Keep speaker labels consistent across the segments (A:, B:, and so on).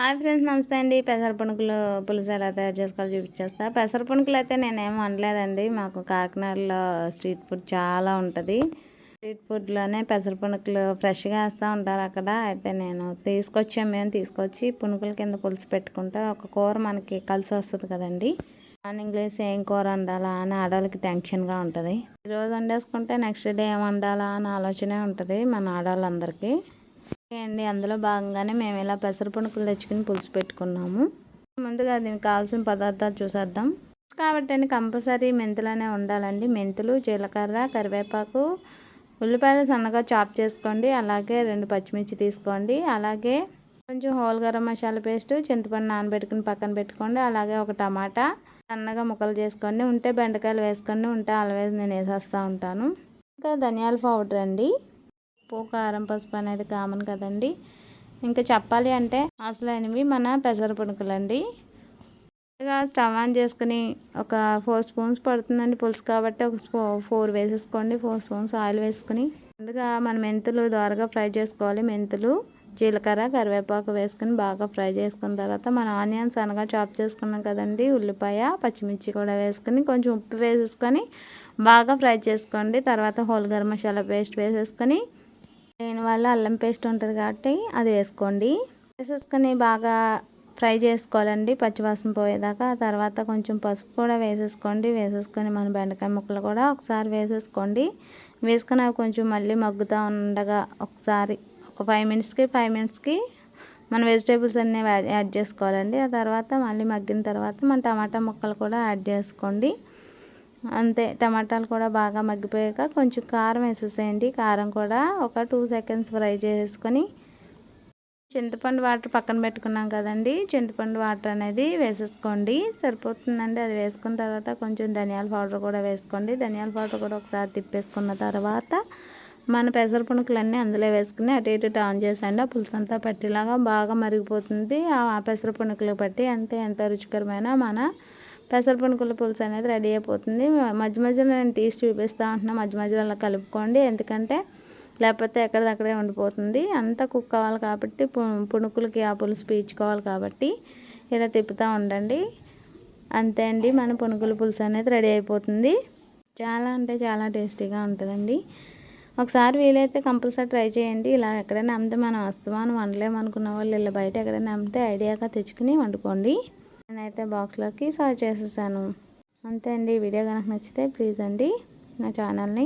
A: Hi friends, నమస్తే అండి. పెసర పునుకులు పులుసు ఎలా తయారు చేసుకోవాలో చూపించేస్తా. పెసర పునుకులు అయితే నేనేం వండలేదండి. మాకు కాకినాడలో స్ట్రీట్ ఫుడ్ చాలా ఉంటుంది. స్ట్రీట్ ఫుడ్లోనే పెసర పునుకులు ఫ్రెష్గా వేస్తూ ఉంటారు అక్కడ. అయితే మేము తీసుకొచ్చి పునుకుల కింద పులుసు పెట్టుకుంటే ఒక కూర మనకి కలిసి వస్తుంది కదండి. మార్నింగ్ లేసి ఏం కూర వండాలా అని ఆడవాళ్ళకి టెన్షన్గా ఉంటుంది. ఈరోజు వండేసుకుంటే నెక్స్ట్ డే ఏం వండాలా అని ఆలోచనే ఉంటుంది మన ఆడవాళ్ళందరికీ. అండి, అందులో భాగంగానే మేము ఇలా పెసర పునుకులు తెచ్చుకుని పులుసు పెట్టుకున్నాము. ముందుగా దీనికి కావాల్సిన పదార్థాలు చూసేద్దాం. కాబట్టి అండి కంపల్సరీ మెంతులనే ఉండాలండి. మెంతులు, జీలకర్ర, కరివేపాకు, ఉల్లిపాయలు సన్నగా చాప్ చేసుకోండి. అలాగే 2 పచ్చిమిర్చి తీసుకోండి. అలాగే కొంచెం హోల్ గరం మసాలా పేస్ట్, చింతపండు నానబెట్టుకుని పక్కన పెట్టుకోండి. అలాగే ఒక టమాటా సన్నగా ముక్కలు చేసుకోండి. ఉంటే బెండకాయలు వేసుకోండి, ఉంటే ఆల్వేస్ నేను వేసేస్తూ ఉంటాను. ఇంకా ధనియాల పౌడర్ అండి. ఉప్పు, కారం, పసుపు అనేది కామన్ కదండి. ఇంకా చెప్పాలి అంటే అసలైనవి మన పెసర పునుకులండి. స్టవ్ ఆన్ చేసుకుని ఒక 4 స్పూన్స్ పడుతుందండి పులుసు కాబట్టి ఒక 4 వేసేసుకోండి. 4 స్పూన్స్ ఆయిల్ వేసుకుని ముందుగా మన మెంతులు దోరగా ఫ్రై చేసుకోవాలి. మెంతులు, జీలకర్ర, కరివేపాకు వేసుకుని బాగా ఫ్రై చేసుకున్న తర్వాత మన ఆనియన్స్ అనగా చాప్ చేసుకున్నాం కదండి. ఉల్లిపాయ, పచ్చిమిర్చి కూడా వేసుకుని కొంచెం ఉప్పు వేసేసుకొని బాగా ఫ్రై చేసుకోండి. తర్వాత హోల్ గరం మసాలా పేస్ట్ వేసేసుకొని దీనివల్ల అల్లం పేస్ట్ ఉంటుంది కాబట్టి అది వేసేసుకొని బాగా ఫ్రై చేసుకోవాలండి పచ్చివాసన పోయేదాకా. తర్వాత కొంచెం పసుపు కూడా వేసేసుకొని మన బెండకాయ ముక్కలు కూడా ఒకసారి వేసేసుకోండి. వేసుకొని అవి కొంచెం మళ్ళీ మగ్గుతూ ఉండగా ఒకసారి ఒక 5 మినిట్స్కి మన వెజిటేబుల్స్ అన్నీ యాడ్ చేసుకోవాలండి. ఆ తర్వాత మళ్ళీ మగ్గిన తర్వాత మన టమాటా ముక్కలు కూడా యాడ్ చేసుకోండి. అంతే, టమాటాలు కూడా బాగా మగ్గిపోయాక కొంచెం కారం వేసేసేయండి. కారం కూడా ఒక 2 సెకండ్స్ ఫ్రై చేసుకొని చింతపండు వాటర్ పక్కన పెట్టుకున్నాం కదండి. చింతపండు వాటర్ అనేది వేసేసుకోండి, సరిపోతుందండి. అది వేసుకున్న తర్వాత కొంచెం ధనియాల పౌడర్ కూడా వేసుకోండి. ధనియాల పౌడర్ కూడా ఒకసారి తిప్పేసుకున్న తర్వాత మన పెసర పునుకులన్నీ అందులో వేసుకుని అటు ఇటు టర్న్ చేసండి. ఆ పులుసు అంతా పట్టేలాగా బాగా మరిగిపోతుంది. ఆ పెసర పునుకులు పట్టి అంతే, ఎంతో రుచికరమైన మన పెసర పునుకుల పులుసు అనేది రెడీ అయిపోతుంది. మధ్య మధ్యలో నేను తీసి చూపిస్తూ ఉంటున్నాను. మధ్య మధ్యలో అలా కలుపుకోండి, ఎందుకంటే లేకపోతే ఎక్కడిదక్కడే ఉండిపోతుంది. అంతా కుక్ అవ్వాలి కాబట్టి పునుకులకి ఆ పులుసు పీల్చుకోవాలి కాబట్టి ఇలా తిప్పుతూ ఉండండి. అంతే అండి, మన పునుకుల పులుసు అనేది రెడీ అయిపోతుంది. చాలా అంటే చాలా టేస్టీగా ఉంటుందండి. ఒకసారి వీలైతే కంపల్సరీ ట్రై చేయండి. ఇలా ఎక్కడైనా అమ్మితే మనం అస్తమానం వండలేమనుకున్న వాళ్ళు ఇలా బయట ఎక్కడైనా అమ్మితే ఐడియాగా తెచ్చుకుని వండుకోండి. నేనైతే బాక్స్లోకి సర్వ్ చేసేసాను. అంతే అండి. వీడియో కనుక నచ్చితే ప్లీజ్ అండి నా ఛానల్ని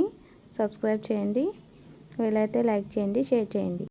A: సబ్స్క్రైబ్ చేయండి. వీలైతే లైక్ చేయండి, షేర్ చేయండి.